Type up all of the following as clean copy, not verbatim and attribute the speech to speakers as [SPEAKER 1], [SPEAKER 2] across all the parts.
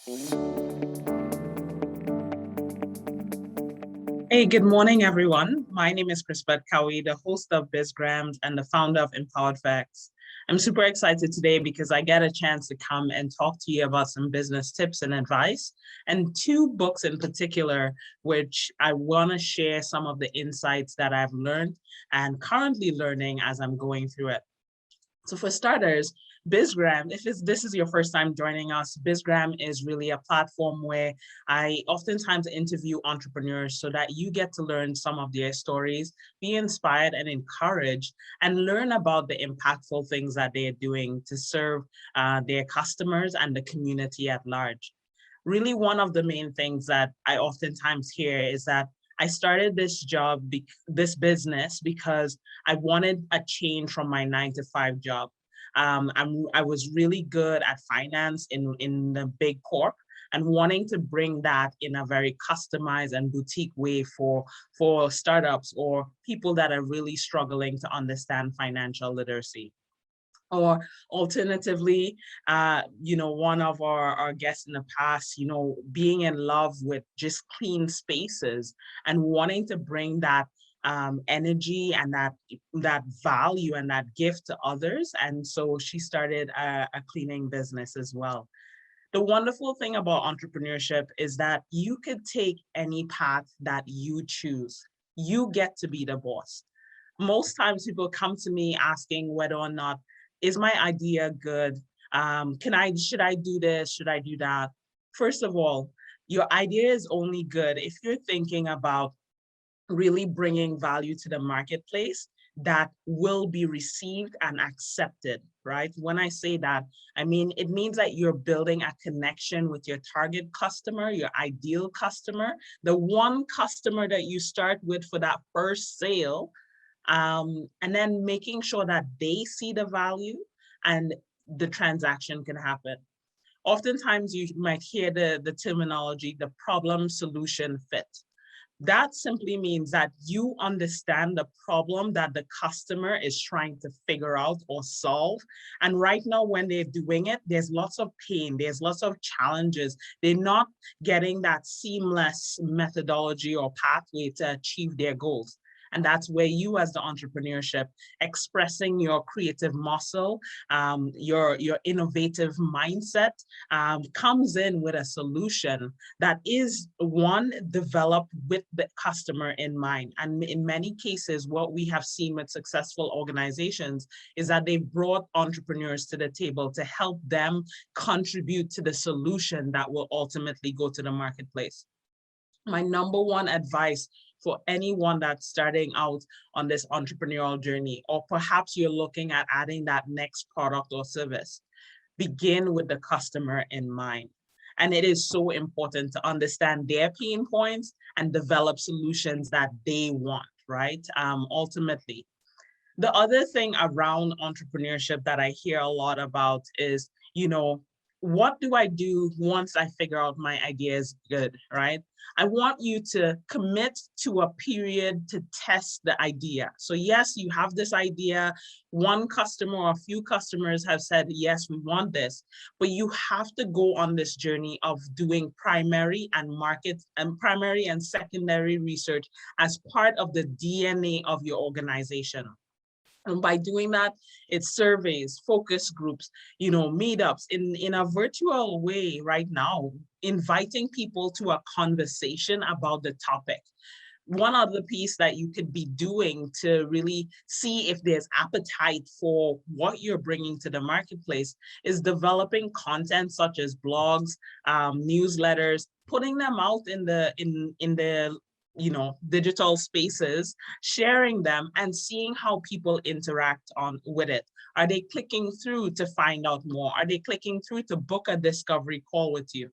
[SPEAKER 1] Hey, good morning, everyone. My name is Chris Beth, Cowie, the host of BizGrams and the founder of Empowered Facts. I'm super excited today because I get a chance to come and talk to you about some business tips and advice, and two books in particular, which I want to share some of the insights that I've learned and currently learning as I'm going through it. So for starters, BizGram, if this is your first time joining us, BizGram is really a platform where I oftentimes interview entrepreneurs so that you get to learn some of their stories, be inspired and encouraged, and learn about the impactful things that they're doing to serve their customers and the community at large. Really, one of the main things that I oftentimes hear is that I started this business because I wanted a change from my 9-to-5 job. I was really good at finance in the big corp and wanting to bring that in a very customized and boutique way for startups or people that are really struggling to understand financial literacy. Or alternatively, one of our guests in the past, being in love with just clean spaces and wanting to bring that energy and that value and that gift to others. And so she started a cleaning business as well. The wonderful thing about entrepreneurship is that you could take any path that you choose. You get to be the boss. Most times people come to me asking whether or not is my idea good? Should I do this? Should I do that? First of all, your idea is only good if you're thinking about really bringing value to the marketplace that will be received and accepted, right? When I say that, I mean, it means that you're building a connection with your target customer, your ideal customer, the one customer that you start with for that first sale, and then making sure that they see the value and the transaction can happen. Oftentimes you might hear the terminology, the problem solution fit. That simply means that you understand the problem that the customer is trying to figure out or solve. And right now, when they're doing it, there's lots of pain, there's lots of challenges. They're not getting that seamless methodology or pathway to achieve their goals. And that's where you as the entrepreneurship, expressing your creative muscle, your innovative mindset comes in with a solution that is one developed with the customer in mind. And in many cases, what we have seen with successful organizations is that they've brought entrepreneurs to the table to help them contribute to the solution that will ultimately go to the marketplace. My number one advice for anyone that's starting out on this entrepreneurial journey, or perhaps you're looking at adding that next product or service, begin with the customer in mind. And it is so important to understand their pain points and develop solutions that they want, right? Ultimately. The other thing around entrepreneurship that I hear a lot about is, what do I do once I figure out my idea is good, right? I want you to commit to a period to test the idea. So yes, you have this idea. One customer or a few customers have said, yes, we want this, but you have to go on this journey of doing primary and secondary research as part of the DNA of your organization. And by doing that, it's surveys, focus groups, meetups in a virtual way right now, inviting people to a conversation about the topic. One other piece that you could be doing to really see if there's appetite for what you're bringing to the marketplace is developing content such as blogs, newsletters, putting them out in the digital spaces, sharing them and seeing how people interact with it. Are they clicking through to find out more? Are they clicking through to book a discovery call with you?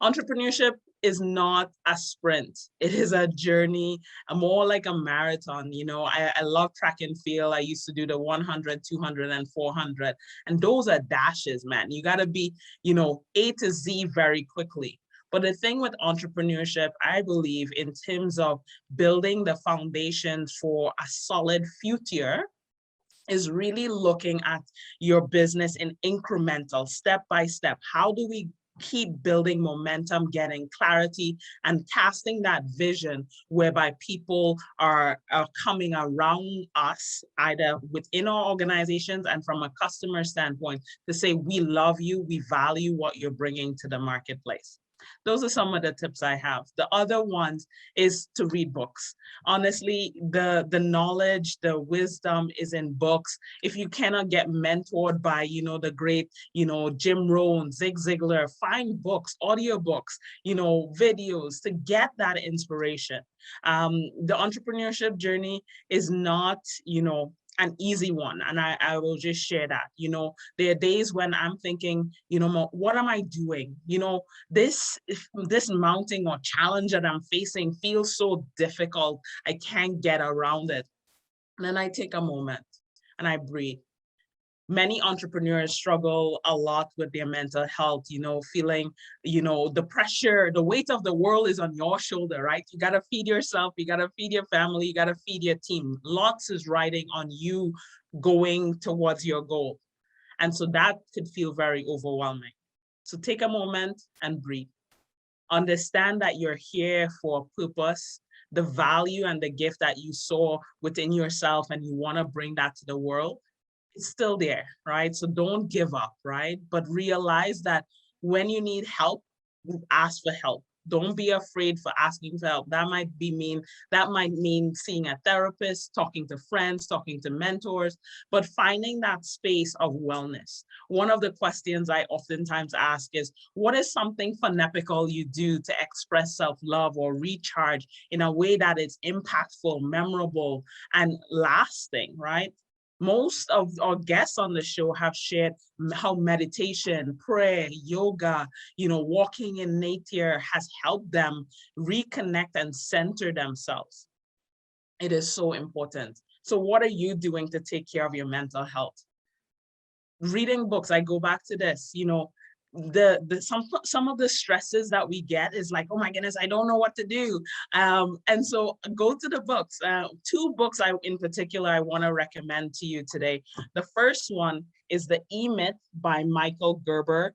[SPEAKER 1] Entrepreneurship is not a sprint. It is a journey, more like a marathon. I love track and field. I used to do the 100, 200, and 400. And those are dashes, man. You got to be, A to Z very quickly. But the thing with entrepreneurship, I believe, in terms of building the foundation for a solid future, is really looking at your business in incremental, step by step. How do we keep building momentum, getting clarity, and casting that vision whereby people are coming around us, either within our organizations and from a customer standpoint, to say, we love you, we value what you're bringing to the marketplace. Those are some of the tips I have. The other ones is to read books. Honestly, the knowledge, the wisdom is in books. If you cannot get mentored by, the great, Jim Rohn, Zig Ziglar, find books, audiobooks, videos to get that inspiration. The entrepreneurship journey is not, an easy one. And I will just share that. There are days when I'm thinking, what am I doing? This mounting or challenge that I'm facing feels so difficult. I can't get around it. And then I take a moment and I breathe. Many entrepreneurs struggle a lot with their mental health, feeling, the pressure, the weight of the world is on your shoulder, right? You got to feed yourself, you got to feed your family, you got to feed your team. Lots is riding on you going towards your goal. And so that could feel very overwhelming. So take a moment and breathe. Understand that you're here for a purpose, the value and the gift that you saw within yourself, and you want to bring that to the world. It's still there, right? So don't give up, right? But realize that when you need help, ask for help. Don't be afraid for asking for help. That might mean seeing a therapist, talking to friends, talking to mentors, but finding that space of wellness. One of the questions I oftentimes ask is, what is something phonetical you do to express self-love or recharge in a way that is impactful, memorable, and lasting, right? Most of our guests on the show have shared how meditation, prayer, yoga, walking in nature has helped them reconnect and center themselves. It is so important. So what are you doing to take care of your mental health? Reading books, I go back to this, some of the stresses that we get is like, oh my goodness, I don't know what to do. And so go to the books. Two books in particular I want to recommend to you today. The first one is the Emyth by Michael Gerber.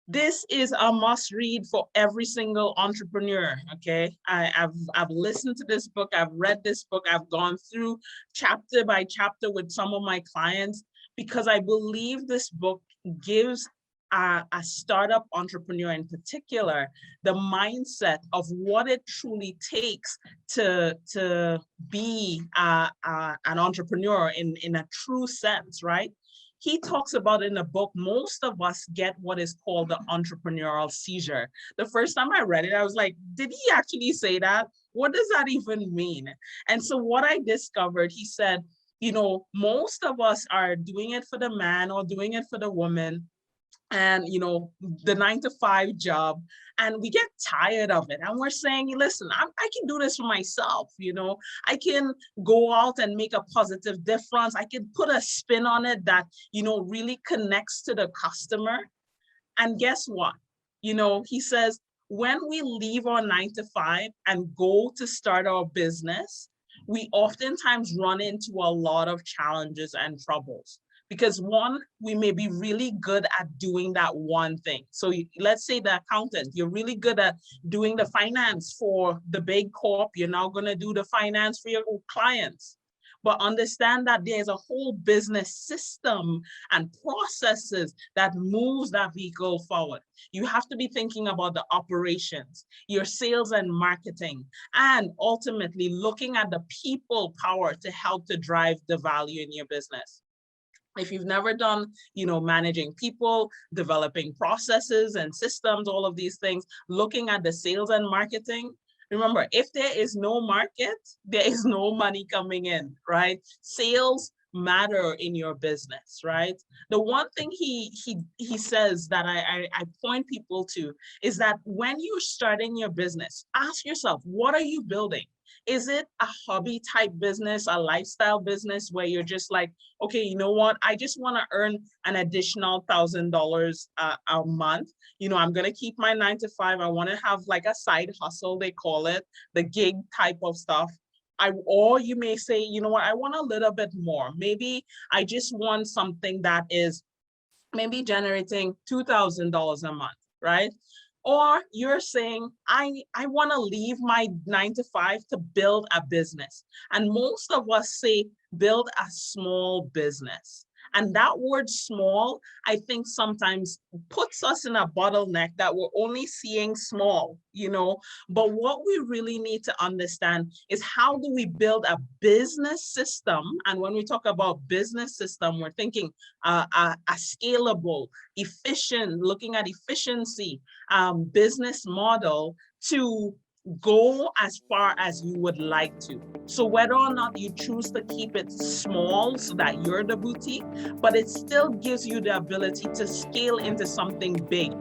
[SPEAKER 1] This is a must read for every single entrepreneur, okay? I've listened to this book, I've read this book, I've gone through chapter by chapter with some of my clients, because I believe this book gives a startup entrepreneur in particular the mindset of what it truly takes to be an entrepreneur in a true sense, right? He talks about in the book, most of us get what is called the entrepreneurial seizure. The first time I read it, I was like, did he actually say that? What does that even mean? And so what I discovered, he said, most of us are doing it for the man or doing it for the woman, and the 9-to-5 job, and we get tired of it, and we're saying, listen, I can do this for myself. I can go out and make a positive difference. I can put a spin on it that really connects to the customer. And guess what? He says, when we leave our 9-to-5 and go to start our business, we oftentimes run into a lot of challenges and troubles. Because one, we may be really good at doing that one thing. So let's say the accountant, you're really good at doing the finance for the big corp. You're now going to do the finance for your clients. But understand that there's a whole business system and processes that moves that vehicle forward. You have to be thinking about the operations, your sales and marketing, and ultimately looking at the people power to help to drive the value in your business. If you've never done, managing people, developing processes and systems, all of these things, looking at the sales and marketing, remember, if there is no market, there is no money coming in, right? Sales matter in your business, right? The one thing he says that I point people to is that when you're starting your business, ask yourself, what are you building? Is it a hobby type business, a lifestyle business where you're just like, okay, you know what? I just want to earn an additional $1,000 a month. I'm going to keep my 9-to-5. I want to have like a side hustle, they call it, the gig type of stuff. Or you may say, you know what? I want a little bit more. Maybe I just want something that is maybe generating $2,000 a month. right? Or you're saying, I want to leave my 9 to 5 to build a business. And most of us say, build a small business. And that word small, I think sometimes puts us in a bottleneck that we're only seeing small, But what we really need to understand is, how do we build a business system? And when we talk about business system, we're thinking a scalable, efficient, looking at efficiency, business model to go as far as you would like to. So whether or not you choose to keep it small so that you're the boutique, but it still gives you the ability to scale into something big.